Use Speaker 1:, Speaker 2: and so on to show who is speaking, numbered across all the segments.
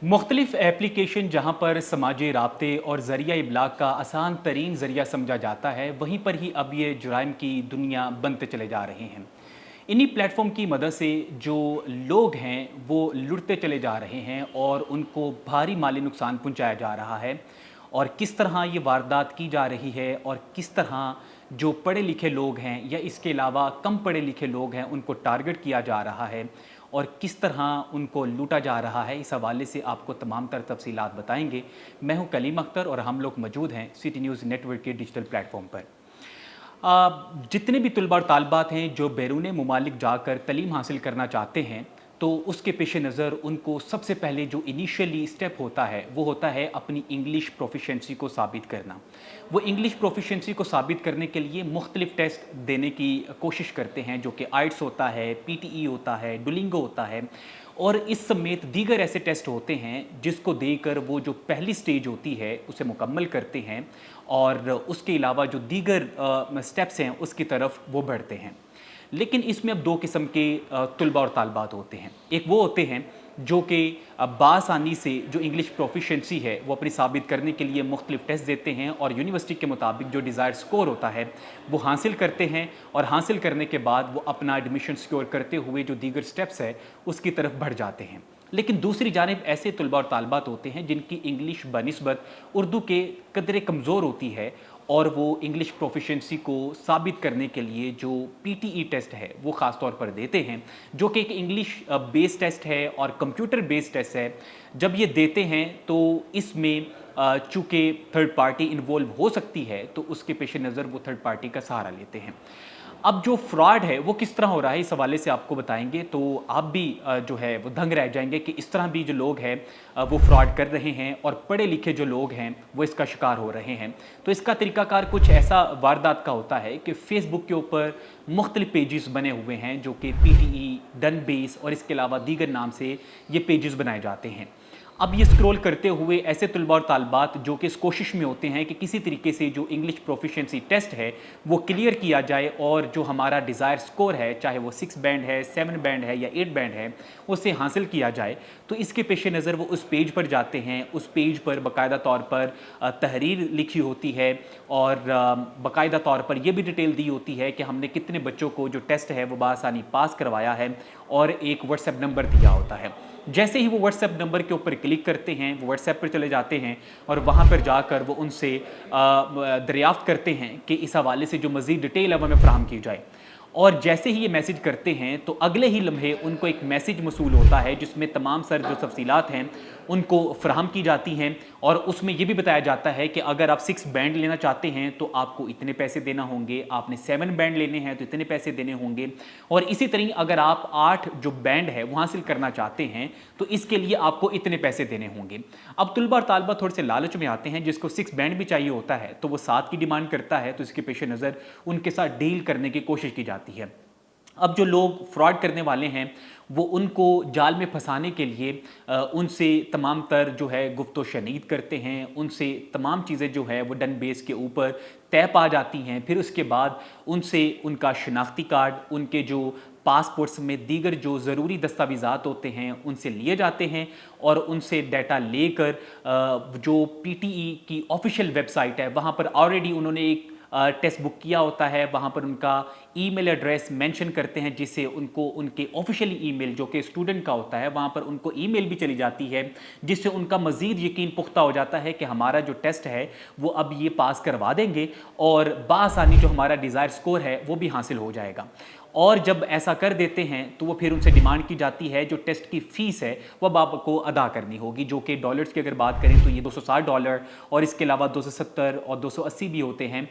Speaker 1: मुख्तलिफ एप्लीकेशन जहाँ पर समाजी राब्ते और ज़रिया इब्लाग का आसान तरीन ज़रिया समझा जाता है, वहीं पर ही अब ये जुराइम की दुनिया बनते चले जा रहे हैं। इन्हीं प्लेटफॉर्म की मदद से जो लोग हैं वो लुटते चले जा रहे हैं और उनको भारी माली नुकसान पहुंचाया जा रहा है। और किस तरह ये वारदात की जा रही है और किस तरह जो पढ़े लिखे लोग हैं या इसके अलावा कम पढ़े लिखे लोग हैं उनको टारगेट किया जा रहा है और किस तरह उनको लूटा जा रहा है, इस हवाले से आपको तमाम तर तफसीलात बताएंगे। मैं हूं कलीम अख्तर और हम लोग मौजूद हैं सिटी न्यूज़ नेटवर्क के डिजिटल प्लेटफॉर्म पर। जितने भी तलबा और तालबात हैं जो बैरून ममालिक जाकर तलीम हासिल करना चाहते हैं, तो उसके पेश नज़र उनको सबसे पहले जो इनिशियली स्टेप होता है वो होता है अपनी इंग्लिश प्रोफिशेंसी को साबित करना। वो इंग्लिश प्रोफिशेंसी को साबित करने के लिए मुख्तलिफ टेस्ट देने की कोशिश करते हैं, जो कि आइट्स होता है, PTE होता है, डुलिंगो होता है और इस समेत दीगर ऐसे टेस्ट होते हैं जिसको देकर वो जो पहली स्टेज होती है उसे मुकम्मल करते हैं और उसके अलावा जो दीगर स्टेप्स हैं उसकी तरफ वो बढ़ते हैं। लेकिन इसमें अब दो किस्म के तलबा और तालबात होते हैं। एक वो होते हैं जो कि बासानी से जो इंग्लिश प्रोफिशेंसी है वो अपनी साबित करने के लिए मुख्तलिफ टेस्ट देते हैं और यूनिवर्सिटी के मुताबिक जो डिज़ायर स्कोर होता है वो हासिल करते हैं और हासिल करने के बाद वो अपना एडमिशन सिक्योर करते हुए जो दीगर स्टेप्स है उसकी तरफ बढ़ जाते हैं। लेकिन दूसरी जानिब ऐसे तलबा और तालबात होते हैं जिनकी इंग्लिश बनिस्बत उर्दू के कदरे कमज़ोर होती है और वो इंग्लिश प्रोफिशेंसी को साबित करने के लिए जो PTE टेस्ट है वो ख़ास तौर पर देते हैं, जो कि एक इंग्लिश बेस्ड टेस्ट है और कंप्यूटर बेस्ड टेस्ट है। जब ये देते हैं तो इसमें चूँकि थर्ड पार्टी इन्वॉल्व हो सकती है तो उसके पेश नज़र वो थर्ड पार्टी का सहारा लेते हैं। अब जो फ्रॉड है वो किस तरह हो रहा है, इस हवाले से आपको बताएंगे तो आप भी जो है वो दंग रह जाएंगे कि इस तरह भी जो लोग हैं वो फ्रॉड कर रहे हैं और पढ़े लिखे जो लोग हैं वो इसका शिकार हो रहे हैं। तो इसका तरीकाकार कुछ ऐसा वारदात का होता है कि फेसबुक के ऊपर मुख्तलिफ पेजेस बने हुए हैं जो कि PTE, डन बेस और इसके अलावा दीगर नाम से ये पेजेस बनाए जाते हैं। अब ये स्क्रॉल करते हुए ऐसे तलबा और तालबात जो कि इस कोशिश में होते हैं कि किसी तरीके से जो इंग्लिश प्रोफिशेंसी टेस्ट है वो क्लियर किया जाए और जो हमारा डिज़ायर स्कोर है, चाहे वो 6 बैंड है, 7 बैंड है या 8 बैंड है, उसे हासिल किया जाए। तो इसके पेश नज़र वो उस पेज पर जाते हैं। उस पेज पर बाकायदा तौर पर तहरीर लिखी होती है और बाकायदा तौर पर यह भी डिटेल दी होती है कि हमने कितने बच्चों को जो टेस्ट है वो बासानी पास करवाया है और एक व्हाट्सएप नंबर दिया होता है। जैसे ही वो व्हाट्सएप नंबर के ऊपर क्लिक करते हैं, वो व्हाट्सएप पर चले जाते हैं और वहाँ पर जाकर वो उनसे दरियाफ्त करते हैं कि इस हवाले से जो मज़ीद डिटेल है वो हमें फ़राहम की जाए। और जैसे ही ये मैसेज करते हैं तो अगले ही लम्हे उनको एक मैसेज मसूल होता है जिसमें तमाम सर जो तफसीलात हैं उनको फ़राहम की जाती हैं और उसमें ये भी बताया जाता है कि अगर आप 6 बैंड लेना चाहते हैं तो आपको इतने पैसे देना होंगे, आपने 7 बैंड लेने हैं तो इतने पैसे देने होंगे और इसी तरह अगर आप 8 जो बैंड है वो हासिल करना चाहते हैं तो इसके लिए आपको इतने पैसे देने होंगे। अब तलबा और तालबा थोड़े से लालच में आते हैं, जिसको 6 बैंड भी चाहिए होता है तो वो 7 की डिमांड करता है, तो इसके पेश नज़र उनके साथ डील करने की कोशिश की जाती है। अब जो लोग फ्रॉड करने वाले हैं वो उनको जाल में फंसाने के लिए उनसे तमाम तर जो है गुफ्तो शनीद करते हैं, उनसे तमाम चीज़ें जो है वो डन बेस के ऊपर तय पा जाती हैं। फिर उसके बाद उनसे उनका शनाख्ती कार्ड, उनके जो पासपोर्ट्स में दीगर जो ज़रूरी दस्तावेज़ात होते हैं उनसे लिए जाते हैं और उनसे डाटा लेकर जो PTE की ऑफिशियल वेबसाइट है वहाँ पर ऑलरेडी उन्होंने एक टेस्ट बुक किया होता है, वहाँ पर उनका ईमेल एड्रेस मेंशन करते हैं जिससे उनको उनके ऑफिशियल ईमेल जो कि स्टूडेंट का होता है वहाँ पर उनको ईमेल भी चली जाती है, जिससे उनका मज़ीद यकीन पुख्ता हो जाता है कि हमारा जो टेस्ट है वो अब ये पास करवा देंगे और बासानी जो हमारा डिज़ायर स्कोर है वो भी हासिल हो जाएगा। और जब ऐसा कर देते हैं तो वो फिर उनसे डिमांड की जाती है जो टेस्ट की फ़ीस है वह आपको अदा करनी होगी, जो कि डॉलर्स की अगर बात करें तो ये $260 और इसके अलावा 270 और 280 भी होते हैं,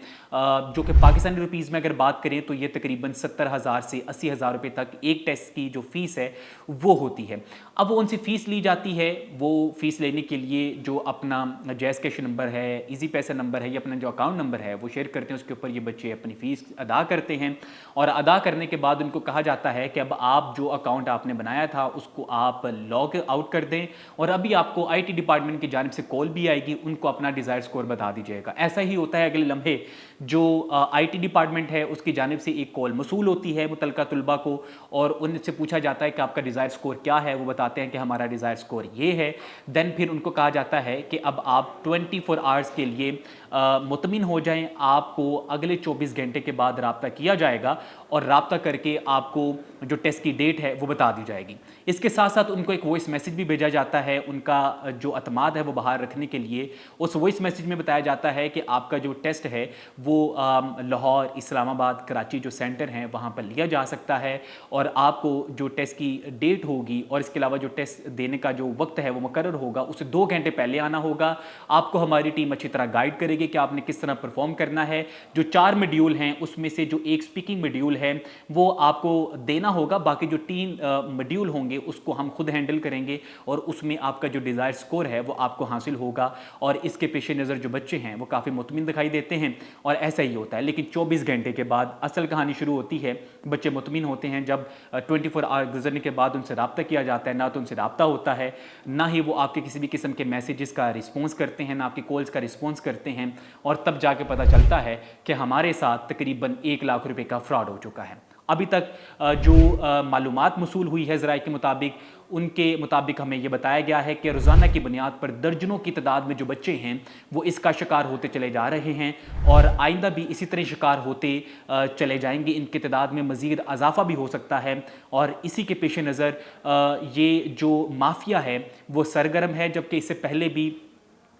Speaker 1: जो कि पाकिस्तानी रुपीज़ में अगर बात करें तो ये तकरीबन 70,000 से 80,000 रुपये तक एक टेस्ट की जो फ़ीस है वो होती है। अब वो उनसे फ़ीस ली जाती है, वो फ़ीस लेने के लिए जो अपना जैज़ कैश नंबर है, ईजी पैसा नंबर है या अपना जो अकाउंट नंबर है वो शेयर करते हैं, उसके ऊपर ये बच्चे अपनी फ़ीस अदा करते हैं और अदा करने के के बाद उनको कहा जाता है कि अब आप जो अकाउंट आपने बनाया था उसको आप लॉग आउट कर दें, और अभी आपको आईटी डिपार्टमेंट की जानिब से कॉल भी आएगी, उनको अपना डिज़ायर स्कोर बता दीजिएगा। ऐसा ही होता है, अगले लम्हे जो आईटी डिपार्टमेंट है उसकी जानिब से एक कॉल मसूल होती है मुतलका तलबा को, और उनसे पूछा जाता है कि आपका डिज़ायर स्कोर क्या है। वो बताते हैं कि हमारा डिज़ायर स्कोर ये है। देन फिर उनको कहा जाता है कि अब आप 24 आवर्स के लिए मुतमिन हो जाएं, आपको अगले 24 घंटे के बाद रब्ता किया जाएगा और रब्ता करके आपको जो टेस्ट की डेट है वो बता दी जाएगी। इसके साथ साथ उनको एक वॉइस मैसेज भी भेजा जाता है उनका जो अतमाद है वो बाहर रखने के लिए। उस वॉइस मैसेज में बताया जाता है कि आपका जो टेस्ट है वो लाहौर, इस्लामाबाद, कराची जो सेंटर हैं वहाँ पर लिया जा सकता है, और आपको जो टेस्ट की डेट होगी और इसके अलावा जो टेस्ट देने का जो वक्त है वो मुकर्रर होगा, उसे 2 घंटे पहले आना होगा। आपको हमारी टीम अच्छी तरह गाइड करेगी कि आपने किस तरह परफॉर्म करना है। जो 4 मॉड्यूल हैं उसमें से जो एक स्पीकिंग मॉड्यूल है वो आपको देना होगा, बाकी जो 3 मॉड्यूल होंगे उसको हम खुद हैंडल करेंगे, और उसमें आपका जो डिज़ायर स्कोर है वो आपको हासिल होगा। और इसके पेश नज़र जो बच्चे हैं वो काफ़ी मुतमिन दिखाई देते हैं, और ऐसा ही होता है। लेकिन 24 घंटे के बाद असल कहानी शुरू होती है। बच्चे मुतमिन होते हैं जब 24 आवर गुजरने के बाद उनसे रब्ता किया जाता है। ना तो उनसे रब्ता होता है, ना ही वो आपके किसी भी किस्म के मैसेजेस का रिस्पॉन्स करते हैं, ना आपकी कॉल्स का रिस्पॉन्स करते हैं, और तब जाके पता चलता है कि हमारे साथ तकरीबन 1 लाख रुपए का फ्रॉड हो चुका है। अभी तक जो मालूमात मसूल हुई है ज़राए के मुताबिक, उनके मुताबिक हमें यह बताया गया है कि रोज़ाना की बुनियाद पर दर्जनों की तादाद में जो बच्चे हैं वो इसका शिकार होते चले जा रहे हैं, और आइंदा भी इसी तरह शिकार होते चले जाएंगे। इनकी तादाद में मज़ीद इजाफा भी हो सकता है, और इसी के पेश नज़र ये जो माफिया है वो सरगर्म है। जबकि इससे पहले भी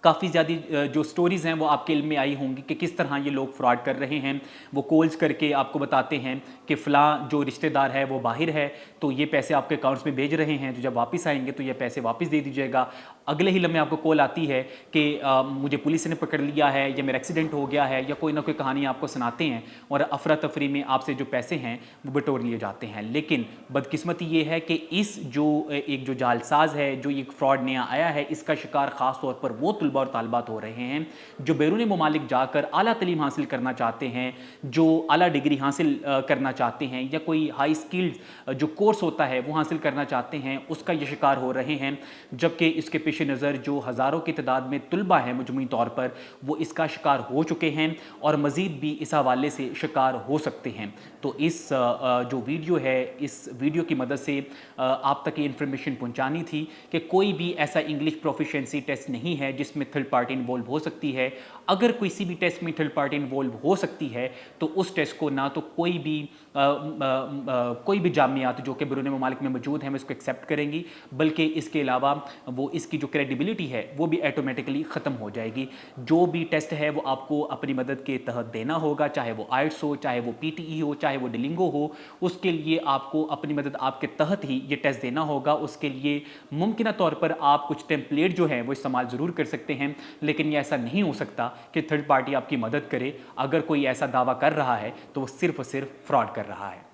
Speaker 1: काफ़ी ज़्यादा जो स्टोरीज़ हैं वो आपके इल्म में आई होंगी कि किस तरह ये लोग फ्रॉड कर रहे हैं। वो कॉल्स करके आपको बताते हैं कि फ़लाँ जो रिश्तेदार है वो बाहर है, तो ये पैसे आपके अकाउंट्स में भेज रहे हैं, तो जब वापस आएंगे तो ये पैसे वापस दे दीजिएगा। अगले ही लम्हे आपको कॉल आती है कि मुझे पुलिस ने पकड़ लिया है, या मेरा एक्सीडेंट हो गया है, या कोई ना कोई कहानी आपको सुनाते हैं, और अफरा तफरी में आपसे जो पैसे हैं वो बटोर लिए जाते हैं। लेकिन बदकिस्मती ये है कि इस जो एक जो जालसाज है, जो एक फ्रॉड नया आया है, इसका शिकार ख़ास तौर पर वो तलबा और तालबात हो रहे हैं जो बैरून ममालिक जाकर आला तलीम हासिल करना चाहते हैं, जो आला डिग्री हासिल करना चाहते हैं, या कोई हाई स्किल्ड जो कोर्स होता है वो हासिल करना चाहते हैं, उसका ये शिकार हो रहे हैं। जबकि इसके पेश नज़र जो हज़ारों की तादाद में तलबा हैं मजमूई तौर पर वो इसका शिकार हो चुके हैं, और मज़ीद भी इस हवाले से शिकार हो सकते हैं। तो इस जो वीडियो है, इस वीडियो की मदद से आप तक ये इन्फॉर्मेशन पहुंचानी थी कि कोई भी ऐसा इंग्लिश प्रोफिशिएंसी टेस्ट नहीं है जिसमें थर्ड पार्टी इन्वॉल्व हो सकती है। अगर किसी भी टेस्ट में थर्ड पार्टी इन्वॉल्व हो सकती है तो उस टेस्ट को ना तो कोई भी जामियात जो कि बैरून ममालिक में मौजूद हैं वो इसको एक्सेप्ट करेंगी, बल्कि इसके अलावा वो इसकी जो क्रेडिबिलिटी है वो भी ऑटोमेटिकली ख़त्म हो जाएगी। जो भी टेस्ट है वो आपको अपनी मदद के तहत देना होगा, चाहे वो आइट्स हो, चाहे वो पीटीई हो, चाहे वो डिलिंगो हो, उसके लिए आपको अपनी मदद आपके तहत ही ये टेस्ट देना होगा। उसके लिए मुमकिन तौर पर आप कुछ टेम्पलेट जो हैं वो इस्तेमाल ज़रूर कर सकते हैं, लेकिन ये ऐसा नहीं हो सकता कि थर्ड पार्टी आपकी मदद करे। अगर कोई ऐसा दावा कर रहा है तो वो सिर्फ और सिर्फ फ्रॉड कर रहा है।